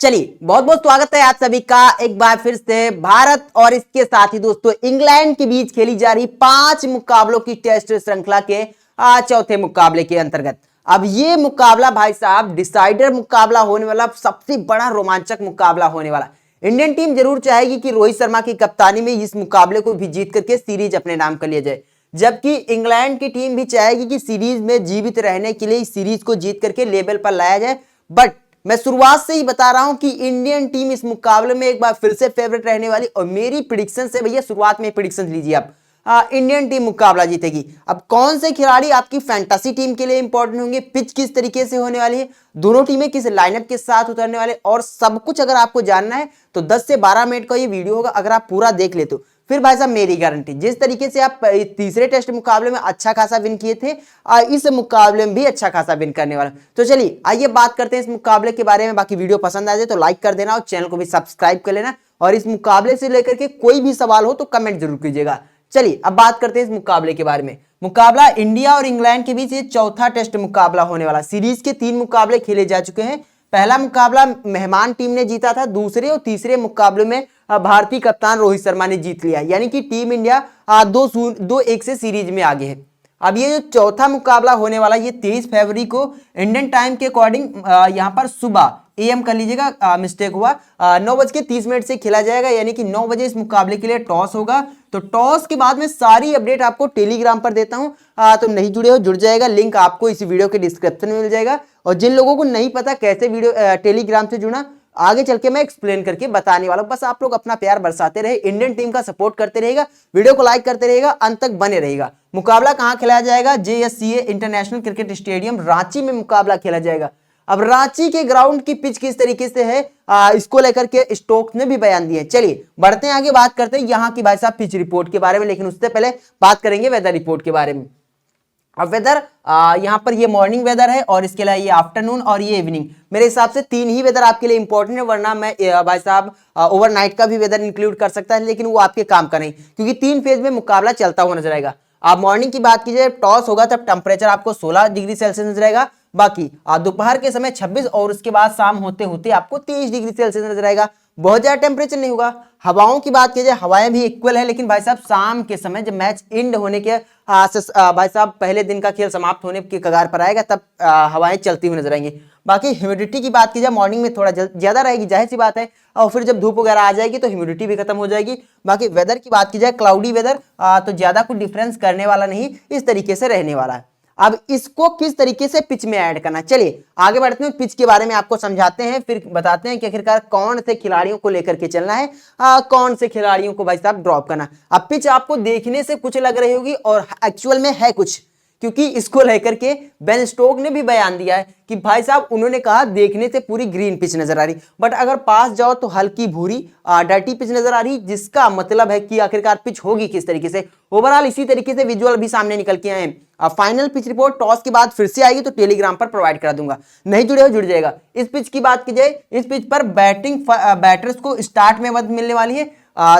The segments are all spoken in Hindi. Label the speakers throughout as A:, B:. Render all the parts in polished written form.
A: चलिए बहुत बहुत स्वागत है आप सभी का एक बार फिर से भारत और इसके साथ ही दोस्तों इंग्लैंड के बीच खेली जा रही 5 मुकाबलों की टेस्ट श्रृंखला के चौथे मुकाबले के अंतर्गत अब ये मुकाबला भाई साहब डिसाइडर मुकाबला होने वाला, सबसे बड़ा रोमांचक मुकाबला होने वाला। इंडियन टीम जरूर चाहेगी कि रोहित शर्मा की कप्तानी में इस मुकाबले को भी जीत करके सीरीज अपने नाम कर लिया जाए, जबकि इंग्लैंड की टीम भी चाहेगी कि सीरीज में जीवित रहने के लिए इस सीरीज को जीत करके लेवल पर लाया जाए। बट मैं शुरुआत से ही बता रहा हूं कि इंडियन टीम इस मुकाबले में एक बार फिर से फेवरेट रहने वाली, और मेरी प्रेडिक्शन से भैया शुरुआत में प्रेडिक्शन लीजिए आप, इंडियन टीम मुकाबला जीतेगी। अब कौन से खिलाड़ी आपकी फैंटेसी टीम के लिए इंपॉर्टेंट होंगे, पिच किस तरीके से होने वाली है, दोनों टीमें किस लाइनअप के साथ उतरने वाले, और सब कुछ अगर आपको जानना है तो 10 से 12 मिनट का ये वीडियो होगा। अगर आप पूरा देख लेते हो फिर भाई साहब मेरी गारंटी, जिस तरीके से आप तीसरे टेस्ट मुकाबले में अच्छा खासा विन किए थे, इस मुकाबले में भी अच्छा खासा विन करने वाला। तो चलिए आइए बात करते हैं इस मुकाबले के बारे में। बाकी वीडियो पसंद आ जाए तो लाइक कर देना और चैनल को भी सब्सक्राइब कर लेना, और इस मुकाबले से लेकर के कोई भी सवाल हो तो कमेंट जरूर कीजिएगा। चलिए अब बात करते हैं इस मुकाबले के बारे में। मुकाबला इंडिया और इंग्लैंड के बीच ये चौथा टेस्ट मुकाबला होने वाला। सीरीज के 3 मुकाबले खेले जा चुके हैं। पहला मुकाबला मेहमान टीम ने जीता था, दूसरे और तीसरे मुकाबले में भारतीय कप्तान रोहित शर्मा ने जीत लिया, यानी कि टीम इंडिया 2-1 से सीरीज में आगे है। अब ये जो चौथा मुकाबला होने वाला, ये 23 फरवरी को इंडियन टाइम के अकॉर्डिंग यहाँ पर सुबह AM कर लीजिएगा, मिस्टेक हुआ, 9:30 से खेला जाएगा, यानी कि 9 बजे इस मुकाबले के लिए टॉस होगा। तो टॉस के बाद में सारी अपडेट आपको टेलीग्राम पर देता हूं, तो नहीं जुड़े हो जुड़ जाएगा, लिंक आपको इस वीडियो के डिस्क्रिप्शन में मिल जाएगा। और जिन लोगों को नहीं पता कैसे वीडियो टेलीग्राम से जुड़ना, आगे चल के मैं एक्सप्लेन करके बताने वाला हूं। बस आप लोग अपना प्यार बरसाते रहे, इंडियन टीम का सपोर्ट करते रहेगा, वीडियो को लाइक करते रहेगा, अंत तक बने रहेगा। मुकाबला कहां खेला जाएगा? JSCA international cricket stadium Ranchi में मुकाबला खेला जाएगा। अब रांची के ग्राउंड की पिच किस तरीके से है, इसको लेकर के स्टोक्स ने भी बयान दिए। चलिए बढ़ते हैं आगे, बात करते हैं यहाँ की भाई साहब पिच रिपोर्ट के बारे में, लेकिन उससे पहले बात करेंगे वेदर रिपोर्ट के बारे में। अब वेदर यहाँ पर ये मॉर्निंग वेदर है, और इसके अलावा ये आफ्टरनून और ये इवनिंग। मेरे हिसाब से 3 ही वेदर आपके लिए इंपॉर्टेंट है, वरना मैं भाई साहब ओवरनाइट का भी वेदर इंक्लूड कर सकता है, लेकिन वो आपके काम का नहीं, क्योंकि 3 फेज में मुकाबला चलता हुआ नजर आएगा। आप मॉर्निंग की बात कीजिए, टॉस होगा तब टेम्परेचर आपको 16 डिग्री सेल्सियस नजर आएगा। बाकी दोपहर के समय 26, और उसके बाद शाम होते होते आपको 23 डिग्री सेल्सियस नजर आएगा। बहुत ज्यादा टेम्परेचर नहीं होगा। हवाओं की बात कीजिए, हवाएं भी इक्वल है, लेकिन भाई साहब शाम के समय जब मैच एंड होने के भाई साहब पहले दिन का खेल समाप्त होने के कगार पर आएगा, तब हवाएं चलती हुई नजर आएंगी। बाकी ह्यूमिडिटी की बात कीजिए, मॉर्निंग में थोड़ा ज्यादा रहेगी, जाहिर सी बात है, और फिर जब धूप वगैरह आ जाएगी तो ह्यूमिडिटी भी खत्म हो जाएगी। बाकी वेदर की बात की जाए, क्लाउडी वेदर, तो ज्यादा कुछ डिफरेंस करने वाला नहीं, इस तरीके से रहने वाला है। अब इसको किस तरीके से पिच में ऐड करना, चलिए आगे बढ़ते हैं, पिच के बारे में आपको समझाते हैं, फिर बताते हैं कि आखिरकार कौन से खिलाड़ियों को लेकर के चलना है, कौन से खिलाड़ियों को भाई साहब ड्रॉप करना। अब पिच आपको देखने से कुछ लग रही होगी और एक्चुअल में है कुछ, क्योंकि इसको लेकर के बेन स्टोक ने भी बयान दिया है कि भाई साहब उन्होंने कहा देखने से पूरी ग्रीन पिच नजर आ रही, बट अगर पास जाओ तो हल्की भूरी डर्टी पिच नजर आ रही, जिसका मतलब है कि आखिरकार पिच होगी किस तरीके से। ओवरऑल इसी तरीके से विजुअल भी सामने निकल के आए हैं। फाइनल पिच रिपोर्ट टॉस के बाद फिर से आएगी, तो टेलीग्राम पर प्रोवाइड करा दूंगा, नहीं जुड़े हो जुड़ जाएगा। इस पिच की बात की जाए, इस पिच पर बैटर्स को स्टार्ट में मदद मिलने वाली है,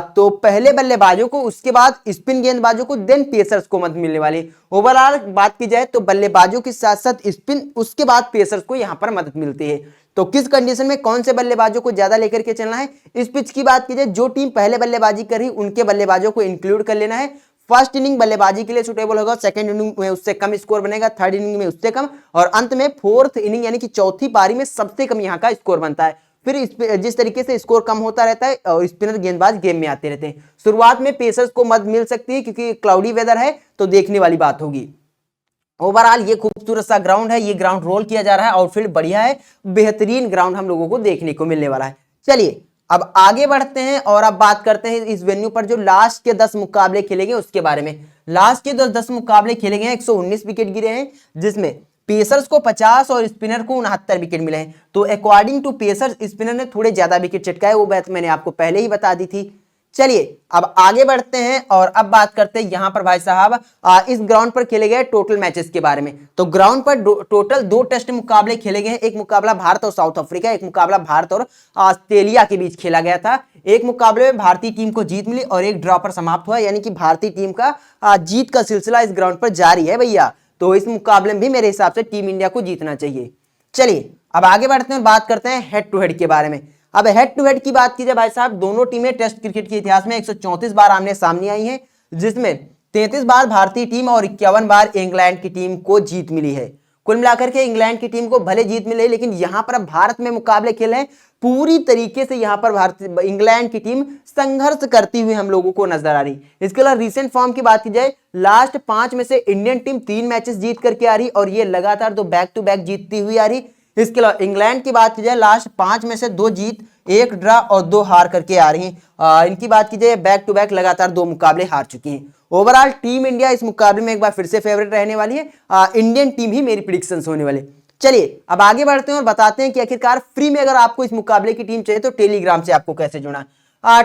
A: तो पहले बल्लेबाजों को, उसके बाद स्पिन गेंदबाजों को, देन पेसर्स को मदद मिलने वाली है। ओवरऑल बात की जाए तो बल्लेबाजों के साथ साथ स्पिन, उसके बाद पेसर्स को यहां पर मदद मिलती है। तो किस कंडीशन में कौन से बल्लेबाजों को ज्यादा लेकर के चलना है, इस पिच की बात की जाए, जो टीम पहले बल्लेबाजी कर रही उनके बल्लेबाजों को इंक्लूड कर लेना है। फर्स्ट इनिंग बल्लेबाजी के लिए सुटेबल होगा, सेकंड इनिंग में उससे कम स्कोर बनेगा, थर्ड इनिंग में उससे कम, और अंत में फोर्थ इनिंग यानी कि चौथी पारी में सबसे कम यहाँ का स्कोर बनता है। फिर जिस तरीके से स्कोर कम होता रहता है और स्पिनर गेंदबाज गेम में आते रहते हैं। शुरुआत में पेसर्स को मदद मिल सकती है, क्योंकि क्लाउडी वेदर है, तो देखने वाली बात होगी। ओवरऑल ये खूबसूरत सा ग्राउंड है, ये ग्राउंड रोल किया जा रहा है, आउटफील्ड बढ़िया है, बेहतरीन ग्राउंड हम लोगों को देखने को मिलने वाला है। चलिए अब आगे बढ़ते हैं और अब बात करते हैं इस वेन्यू पर जो लास्ट के 10 मुकाबले खेले गए उसके बारे में। लास्ट के 10 मुकाबले खेले गए हैं, 119 विकेट गिरे हैं, जिसमें पेसर्स को 50 और स्पिनर को 69 विकेट मिले हैं। तो अकॉर्डिंग टू पेसर्स स्पिनर ने थोड़े ज्यादा विकेट चटकाए, वो बात मैंने आपको पहले ही बता दी थी। चलिए अब आगे बढ़ते हैं और अब बात करते हैं यहां पर भाई साहब इस ग्राउंड पर खेले गए टोटल मैचेस के बारे में। तो ग्राउंड पर टोटल 2 टेस्ट मुकाबले खेले गए हैं, एक मुकाबला भारत और साउथ अफ्रीका, एक मुकाबला भारत और ऑस्ट्रेलिया के बीच खेला गया था। एक मुकाबले में भारतीय टीम को जीत मिली और एक ड्रॉ पर समाप्त हुआ, यानी कि भारतीय टीम का जीत का सिलसिला इस ग्राउंड पर जारी है भैया। तो इस मुकाबले में भी मेरे हिसाब से टीम इंडिया को जीतना चाहिए। चलिए अब आगे बढ़ते हैं और बात करते हैं हेड टू हेड के बारे में। अब हेड टू हेड की बात की जाए भाई साहब, दोनों टीमें टेस्ट क्रिकेट के इतिहास में 134 बार आमने सामने आई हैं, जिसमें 33 बार भारतीय टीम और 51 बार इंग्लैंड की टीम को जीत मिली है। कुल मिलाकर के इंग्लैंड की टीम को भले जीत मिले, लेकिन यहां पर भारत में मुकाबले खेले हैं, पूरी तरीके से यहां पर भारत इंग्लैंड की टीम संघर्ष करती हुई हम लोगों को नजर आ रही। इसके अलावा रीसेंट फॉर्म की बात की जाए, लास्ट 5 में से इंडियन टीम 3 मैचेस जीत करके आ रही और ये लगातार 2 बैक टू बैक जीतती हुई आ रही। इसके अलावा इंग्लैंड की बात की जाए, लास्ट 5 में से 2 जीत, 1 ड्रा और 2 हार करके आ रही हैं। इनकी बात की जाए, बैक टू बैक लगातार 2 मुकाबले हार चुकी हैं। ओवरऑल टीम इंडिया इस मुकाबले में एक बार फिर से फेवरेट रहने वाली है। इंडियन टीम ही मेरी प्रिडिक्शंस होने वाली। चलिए अब आगे बढ़ते हैं और बताते हैं कि आखिरकार फ्री में अगर आपको इस मुकाबले की टीम चाहिए तो टेलीग्राम से आपको कैसे जुड़ना।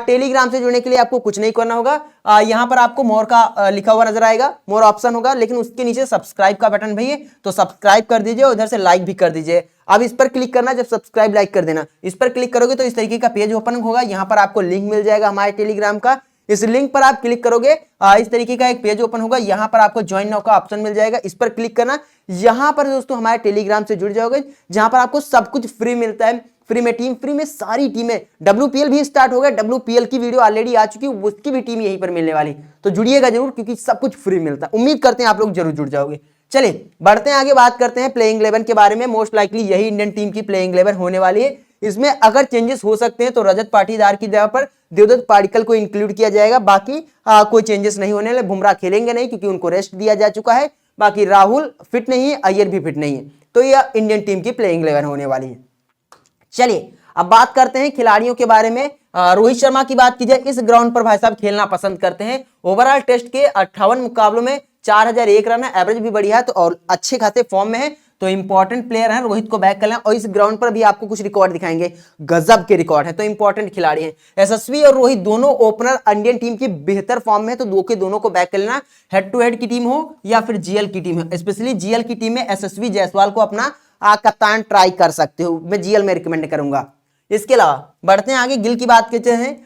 A: टेलीग्राम से जुड़ने के लिए आपको कुछ नहीं करना होगा। यहाँ पर आपको मोर का लिखा हुआ नजर आएगा, मोर ऑप्शन होगा, लेकिन उसके नीचे सब्सक्राइब का बटन भी है, तो सब्सक्राइब कर दीजिए और इधर से लाइक भी कर दीजिए। अब इस पर क्लिक करना, जब सब्सक्राइब लाइक कर देना, इस पर क्लिक करोगे तो इस तरीके का पेज ओपन होगा। यहाँ पर आपको लिंक मिल जाएगा हमारे टेलीग्राम का, इस लिंक पर आप क्लिक करोगे, इस तरीके का एक पेज ओपन होगा। यहाँ पर आपको ज्वाइन नाउ का ऑप्शन मिल जाएगा, इस पर क्लिक करना। यहाँ पर दोस्तों हमारे टेलीग्राम से जुड़ जाओगे, जहां पर आपको सब कुछ फ्री मिलता है। फ्री में टीम, फ्री में सारी टीमें, WPL भी स्टार्ट हो गया, WPL की वीडियो ऑलरेडी आ चुकी है, उसकी भी टीम यहीं पर मिलने वाली, तो जुड़िएगा जरूर क्योंकि सब कुछ फ्री मिलता है। उम्मीद करते हैं आप लोग जरूर जुड़ जाओगे। चलिए बढ़ते हैं आगे, बात करते हैं प्लेइंग 11 के बारे में। मोस्ट लाइकली यही इंडियन टीम की प्लेइंग 11 होने वाली है। इसमें अगर चेंजेस हो सकते हैं तो रजत पाटीदार की जगह पर देवदत्त पाडिक्कल को इंक्लूड किया जाएगा, बाकी कोई चेंजेस नहीं होने वाले। बुमराह खेलेंगे नहीं क्योंकि उनको रेस्ट दिया जा चुका है, बाकी राहुल फिट नहीं है, अय्यर भी फिट नहीं है, तो यह इंडियन टीम की प्लेइंग 11 होने वाली है। चलिए अब बात करते हैं खिलाड़ियों के बारे में। रोहित शर्मा की बात की जाए, इस ग्राउंड पर भाई साहब खेलना पसंद करते हैं। ओवरऑल टेस्ट के 58 मुकाबलों में 4001 रन है, एवरेज भी बढ़िया है, तो और अच्छे खासे फॉर्म में है, तो इंपॉर्टेंट प्लेयर है। रोहित को बैक कर लें और इस ग्राउंड पर भी आपको कुछ रिकॉर्ड दिखाएंगे, गजब के रिकॉर्ड है, तो इंपॉर्टेंट खिलाड़ी हैं। यशस्वी और रोहित दोनों ओपनर इंडियन टीम की बेहतर फॉर्म में है, तो दो के दोनों को बैक कर लेना। हेड टू हेड की टीम हो या फिर जीएल की टीम हो, स्पेशली जीएल की टीम में यशस्वी जायसवाल को अपना कप्तान ट्राई कर सकते हो, मैं जीएल में रिकमेंड करूंगा। इसके अलावा बढ़ते हैं आगे, गिल की बात करते हैं।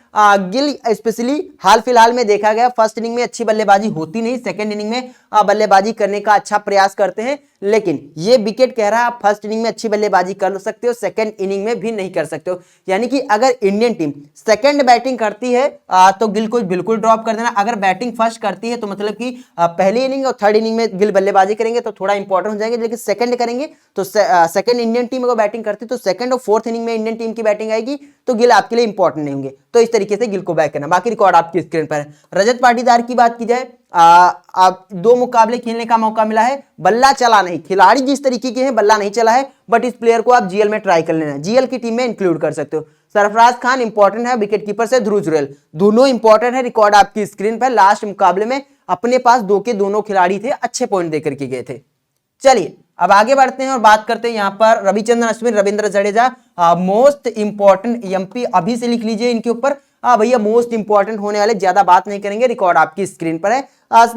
A: गिल स्पेशली हाल फिलहाल में देखा गया, फर्स्ट इनिंग में अच्छी बल्लेबाजी होती नहीं, सेकंड इनिंग में बल्लेबाजी करने का अच्छा प्रयास करते हैं, लेकिन ये विकेट कह रहा है आप फर्स्ट इनिंग में अच्छी बल्लेबाजी कर सकते हो, सेकंड इनिंग में भी नहीं कर सकते हो। यानी कि अगर इंडियन टीम सेकंड बैटिंग करती है तो गिल को बिल्कुल ड्रॉप कर देना। अगर बैटिंग फर्स्ट करती है तो मतलब कि पहली इनिंग और थर्ड इनिंग में गिल बल्लेबाजी करेंगे तो थोड़ा इंपॉर्टेंट हो जाएंगे, लेकिन सेकंड करेंगे तो सेकंड इंडियन टीम अगर बैटिंग करती है तो सेकंड और फोर्थ इनिंग में इंडियन टीम की बैटिंग आएगी, तो गिल आपके लिए इंपॉर्टेंट नहीं होंगे, तो इस तरीके से गिल को बैक करना। बाकी रिकॉर्ड आपकी स्क्रीन पर है। रजत पाटीदार की बात की जाए, आप 2 मुकाबले खेलने का मौका मिला है, बल्ला चला नहीं, खिलाड़ी जिस तरीके के हैं बल्ला नहीं चला है, बट इस प्लेयर को आप जीएल में ट्राई कर लेना, जीएल की टीम में इंक्लूड कर सकते हो। सरफराज खान इंपॉर्टेंट है, विकेट कीपर से ध्रुव जुरैल, दोनों इंपॉर्टेंट है। रिकॉर्ड आपकी स्क्रीन पर, लास्ट मुकाबले में अपने पास 2 के दोनों खिलाड़ी थे, अच्छे पॉइंट देकर के गए थे। चलिए अब आगे बढ़ते हैं और बात करते हैं यहाँ पर Ravichandran Ashwin, Ravindra Jadeja, most important MP, अभी से लिख लीजिए इनके ऊपर। भैया मोस्ट इंपॉर्टेंट होने वाले, ज्यादा बात नहीं करेंगे, रिकॉर्ड आपकी स्क्रीन पर है।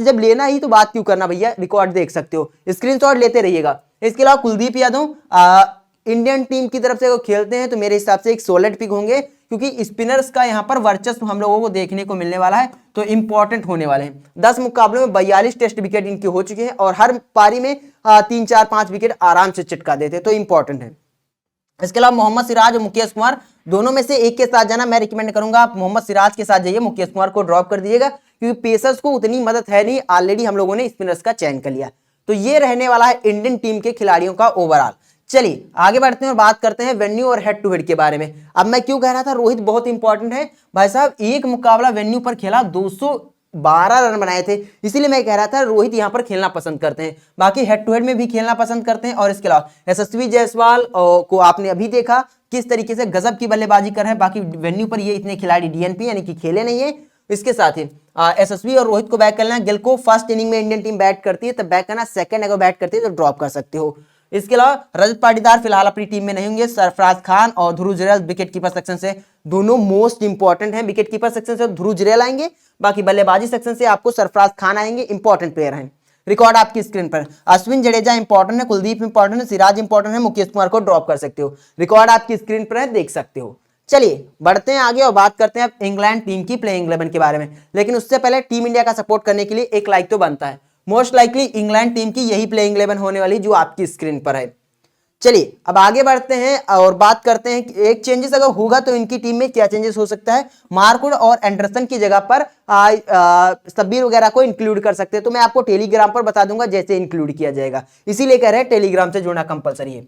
A: जब लेना ही तो बात क्यों करना भैया, रिकॉर्ड देख सकते हो, स्क्रीनशॉट लेते रहिएगा। इसके अलावा कुलदीप यादव इंडियन टीम की तरफ से वो खेलते हैं तो मेरे हिसाब से एक सॉलिड पिक होंगे, क्योंकि स्पिनर्स का यहाँ पर वर्चस्व हम लोगों को देखने को मिलने वाला है, तो इंपॉर्टेंट होने वाले हैं। 10 मुकाबलों में 42 टेस्ट विकेट इनके हो चुके हैं और हर पारी में 3, 4, 5 विकेट आराम से चिटका देते हैं, तो इंपॉर्टेंट है। इसके अलावा मोहम्मद सिराज और मुकेश कुमार, दोनों में से एक के साथ जाना मैं रिकमेंड करूंगा। आप मोहम्मद सिराज के साथ जाइए, मुकेश कुमार को ड्रॉप कर दीजिएगा, क्योंकि पेसर्स को उतनी मदद है नहीं, ऑलरेडी हम लोगों ने स्पिनर्स का चयन कर लिया। तो ये रहने वाला है इंडियन टीम के खिलाड़ियों का ओवरऑल। चलिए आगे बढ़ते हैं और बात करते हैं वेन्यू और हेड टू हेड के बारे में। अब मैं क्यों कह रहा था रोहित बहुत इंपॉर्टेंट है, भाई साहब एक मुकाबला वेन्यू पर खेला, 212 रन बनाए थे, इसीलिए मैं कह रहा था रोहित यहां पर खेलना पसंद करते हैं। बाकी हेड टू हेड में भी खेलना पसंद करते हैं। और इसके अलावा यशस्वी जायसवाल को आपने अभी देखा किस तरीके से गजब की बल्लेबाजी कर रहे हैं, बाकी वेन्यू पर ये इतने खिलाड़ी डीएनपी यानी कि खेले नहीं है। इसके साथ ही यशस्वी और रोहित को बैक करना, गिल को फर्स्ट इनिंग में इंडियन टीम बैट करती है तब बैक करना, सेकंड अगर बैट करती है तो ड्रॉप कर सकते हो। इसके अलावा रजत पाटीदार फिलहाल अपनी टीम में नहीं होंगे, सरफराज खान और ध्रुव जुरैल विकेट कीपर सेक्शन से दोनों मोस्ट इंपॉर्टेंट हैं। विकेट कीपर सेक्शन से ध्रुव जुरैल आएंगे, बाकी बल्लेबाजी सेक्शन से आपको सरफराज खान आएंगे, इंपॉर्टेंट प्लेयर हैं। रिकॉर्ड आपकी स्क्रीन पर, अश्विन जडेजा इंपॉर्टेंट है, कुलदीप इंपॉर्टेंट है, सिराज इंपॉर्टेंट है, मुकेश कुमार को ड्रॉप कर सकते हो, रिकॉर्ड आपकी स्क्रीन पर है, देख सकते हो। चलिए बढ़ते हैं आगे और बात करते हैं इंग्लैंड टीम की प्लेइंग 11 के बारे में, लेकिन उससे पहले टीम इंडिया का सपोर्ट करने के लिए एक लाइक तो बनता है। मोस्ट लाइकली इंग्लैंड टीम की यही प्लेइंग 11 होने वाली जो आपकी स्क्रीन पर है। चलिए अब आगे बढ़ते हैं और बात करते हैं कि एक चेंजेस अगर होगा तो इनकी टीम में क्या चेंजेस हो सकता है। मार्कवुड और एंडरसन की जगह पर सब्बीर वगैरह को इंक्लूड कर सकते हैं, तो मैं आपको टेलीग्राम पर बता दूंगा जैसे इंक्लूड किया जाएगा, इसीलिए कह रहे हैं टेलीग्राम से जुड़ना कंपलसरी है।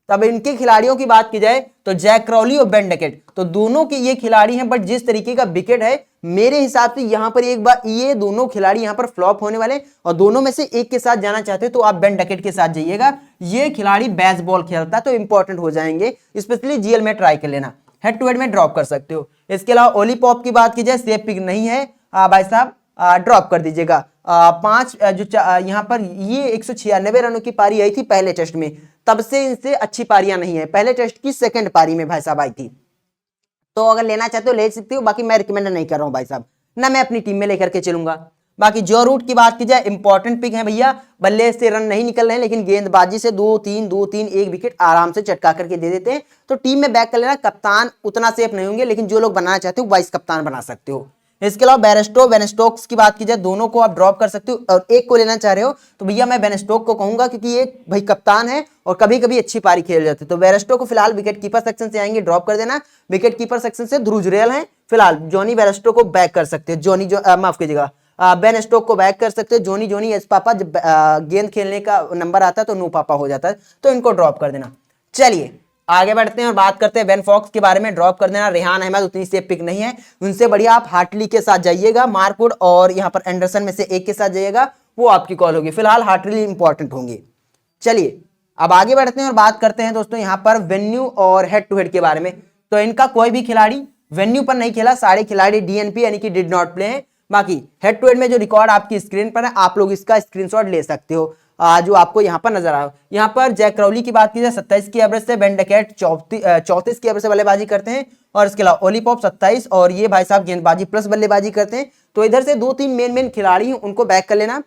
A: तब इनके खिलाड़ियों की बात की जाए तो जैक क्रॉली और बेन डकेट, तो दोनों के ये खिलाड़ी हैं, बट जिस तरीके का विकेट है मेरे हिसाब से यहां पर एक बार ये दोनों खिलाड़ी यहां पर फ्लॉप होने वाले, और दोनों में से एक के साथ जाना चाहते हो तो आप बेन डकेट के साथ जाइएगा। ये खिलाड़ी बेसबॉल खेलता है तो इंपॉर्टेंट हो जाएंगे, स्पेशली जीएल में ट्राई कर लेना, हेड टू हेड में ड्रॉप कर सकते हो। इसके अलावा ओली पॉप की बात की जाए सेफ पिक नहीं है भाई साहब, ड्रॉप कर दीजिएगा। यहाँ पर ये 196 रनों की पारी आई थी पहले टेस्ट में, तब से इनसे अच्छी पारियां नहीं है, पहले टेस्ट की सेकंड पारी में भाई साहब आई थी, तो अगर लेना चाहते हो ले सकते हो, बाकी मैं रिकमेंड नहीं कर रहा हूं भाई साहब, ना मैं अपनी टीम में लेकर के चलूंगा। बाकी जो रूट की बात की जाए इंपॉर्टेंट पिक है भैया, बल्ले से रन नहीं निकल रहे हैं लेकिन गेंदबाजी से 2-3 एक विकेट आराम से चटका करके दे देते हैं, तो टीम में बैक कर लेना। कप्तान उतना सेफ नहीं होंगे, लेकिन जो लोग बनाना चाहते हो वाइस कप्तान बना सकते हो। इसके अलावा बेरेस्टो बेनस्टोक्स की बात की जाए, दोनों को आप ड्रॉप कर सकते हो, और एक को लेना चाह रहे हो तो भैया मैं बेनस्टोक को कहूंगा, क्योंकि ये भाई कप्तान है और कभी कभी अच्छी पारी खेल जाते, तो बेरेस्टो को फिलहाल विकेट कीपर सेक्शन से आएंगे, ड्रॉप कर देना। विकेट कीपर सेक्शन से ध्रुव जुरैल है, फिलहाल जॉनी बेरेस्टो को बैक कर सकते हो, माफ कीजिएगा बेन स्टोक को बैक कर सकते हो। जोनी एस पापा, जब गेंद खेलने का नंबर आता है तो नो पापा हो जाता है, तो इनको ड्रॉप कर देना। चलिए आगे बढ़ते हैं और बात करते हैं बेन फॉक्स के बारे में, ड्रॉप कर देना। रेहान अहमद उतनी सेफ पिक नहीं है, उनसे बढ़िया आप हार्टली के साथ जाइएगा, मार्कवुड और यहाँ पर एंडरसन में से एक के साथ जाइएगा, वो आपकी कॉल होगी। फिलहाल हार्टली इंपॉर्टेंट होंगे। चलिए अब आगे बढ़ते हैं और बात करते हैं दोस्तों यहाँ पर वेन्यू और हेड टू हेड के बारे में। तो इनका कोई भी खिलाड़ी वेन्यू पर नहीं खेला, सारे खिलाड़ी डीएनपी यानी कि डिड नॉट प्ले हैं। बाकी हेड टू हेड में जो रिकॉर्ड आपकी स्क्रीन पर है, आप लोग इसका स्क्रीनशॉट ले सकते हो, जो आपको यहाँ पर नजर आए। यहाँ पर जैक क्राउली की बात की जाए 27 की एवरेज से, बेन डकेट 34 की एवरेज से बल्लेबाजी करते हैं, और इसके अलावा ओली पॉप 27, और ये भाई साहब गेंदबाजी प्लस बल्लेबाजी करते हैं। तो इधर से 2-3 मेन खिलाड़ी हैं, उनको बैक कर लेना।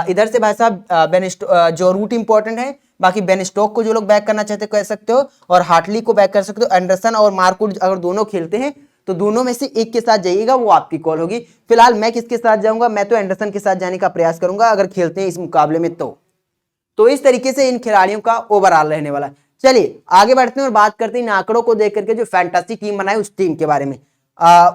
A: इधर से भाई साहब जो रूट इंपॉर्टेंट है, बाकी बेन स्टोक को जो लोग बैक करना चाहते कह सकते हो, और हार्टली को बैक कर सकते हो। एंडरसन और मार्कवुड अगर दोनों खेलते हैं तो दोनों में से एक के साथ जाइएगा, वो आपकी कॉल होगी। फिलहाल मैं किसके साथ जाऊंगा, मैं तो एंडरसन के साथ जाने का प्रयास करूंगा अगर खेलते हैं इस मुकाबले में तो इस तरीके से इन खिलाड़ियों का ओवरऑल रहने वाला। चलिए आगे बढ़ते हैं और बात करते हैं इन आंकड़ों को देख करके जो फैंटासी टीम बनाए उस टीम के बारे में।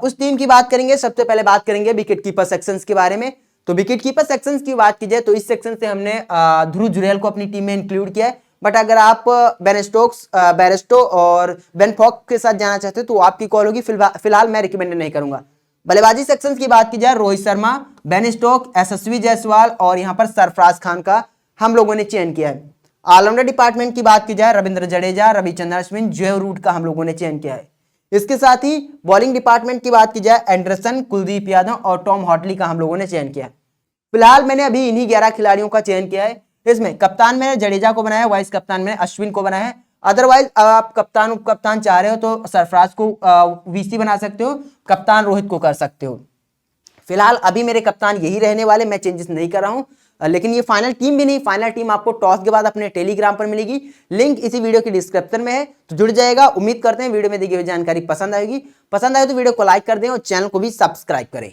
A: उस टीम की बात करेंगे, सबसे पहले बात करेंगे विकेट कीपर सेक्शंस के बारे में। तो विकेट कीपर सेक्शंस की बात की जाए तो इस सेक्शन से हमने ध्रुव जुरैल को अपनी टीम में इंक्लूड किया है, बट अगर आप बेरेस्टो और बेन फॉक्स के साथ जाना चाहते हो तो आपकी कॉल होगी। फिलहाल मैं रिकमेंड नहीं करूंगा। बल्लेबाजी सेक्शंस की बात की जाए, रोहित शर्मा, बेन स्टोक, यशस्वी जायसवाल और यहां पर सरफराज खान का हम लोगों ने चयन किया है। ऑलराउंडर डिपार्टमेंट की बात की जाए, रविंद्र जडेजा, रविचंद्रन अश्विन, जो रूट का हम लोगों ने चयन किया है। इसके साथ ही बॉलिंग डिपार्टमेंट की बात की जाए, एंडरसन, कुलदीप यादव और टॉम हॉटली का हम लोगों ने चयन किया है। फिलहाल मैंने अभी इन्हीं 11 खिलाड़ियों का चयन किया है। इसमें कप्तान मैंने जडेजा को बनाया है, वाइस कप्तान मैंने अश्विन को बनाया है। अदरवाइज आप कप्तान उप कप्तान चाह रहे हो तो सरफराज को वीसी बना सकते हो, कप्तान रोहित को कर सकते हो। फिलहाल अभी मेरे कप्तान यही रहने वाले, मैं चेंजेस नहीं कर रहा हूं। लेकिन ये फाइनल टीम भी नहीं, फाइनल टीम आपको टॉस के बाद अपने टेलीग्राम पर मिलेगी, लिंक इसी वीडियो के डिस्क्रिप्शन में है, तो जुड़ जाएगा। उम्मीद करते हैं वीडियो में दी गई जानकारी पसंद आएगी। पसंद आए तो वीडियो को लाइक कर दें और चैनल को भी सब्सक्राइब करें।